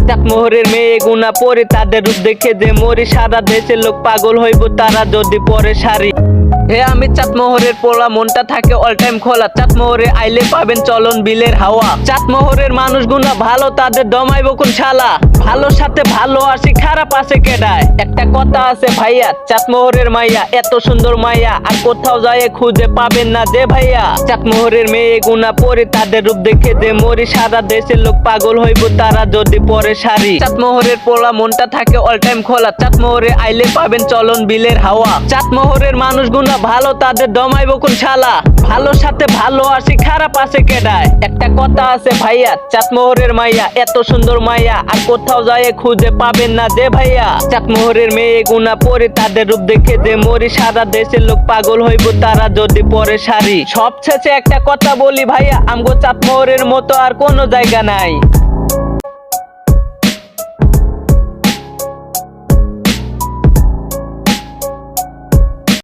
চাটমোহরের মেয়ে গুনা পরে তাদের রূপ দেখে যে মরি, সারা দেশের লোক পাগল হইব তারা যদি পরে শাড়ি। হে আমি চাটমোহরের পোলা, মনটা থাকে অল টাইম খোলা, চাটমোহরে আইলে পাবেন চলন বিলের হাওয়া। চাটমোহরের মানুষ গুনা ভালো, তাদের দমাইব কোন শালা, ভালোর সাথে ভালো আসি খারাপ আছে কেডায়। একটা কথা আছে ভাইয়া, চাটমোহরের মাইয়া এত সুন্দর মাইয়া আর কোথাও যায় খুঁজে পাবেন না যে ভাইয়া। চাটমোহরের মেয়ে গুনা পরে তাদের রূপ দেখে যে মরি, সারা দেশের লোক পাগল হইব তারা যদি পরে শাড়ি। চাটমোহরের পোলা মনটা থাকে অল টাইম খোলা, চাটমোহরে আইলে পাবেন চলন বিলের হাওয়া। চাটমোহরের মানুষ গুনা ভালো, তাদের দমাইব কোন শালা, ভালোর সাথে ভালো আসি খারাপ আছে কেডায়। একটা কথা আছে ভাইয়া, চাটমোহরের মাইয়া এত সুন্দর মাইয়া আর কোথাও যায় খুঁজে পাবেন না যে ভাইয়া। চাটমোহরের মেয়ে গুনা পরে তাদের রূপ দেখে যে মরি, সারা দেশের লোক পাগল হইব তারা যদি পরে শাড়ি। সবশেষে একটা কথা বলি ভাইয়া, আমগো চাটমোহরের মতো আর কোনো জায়গা নাই।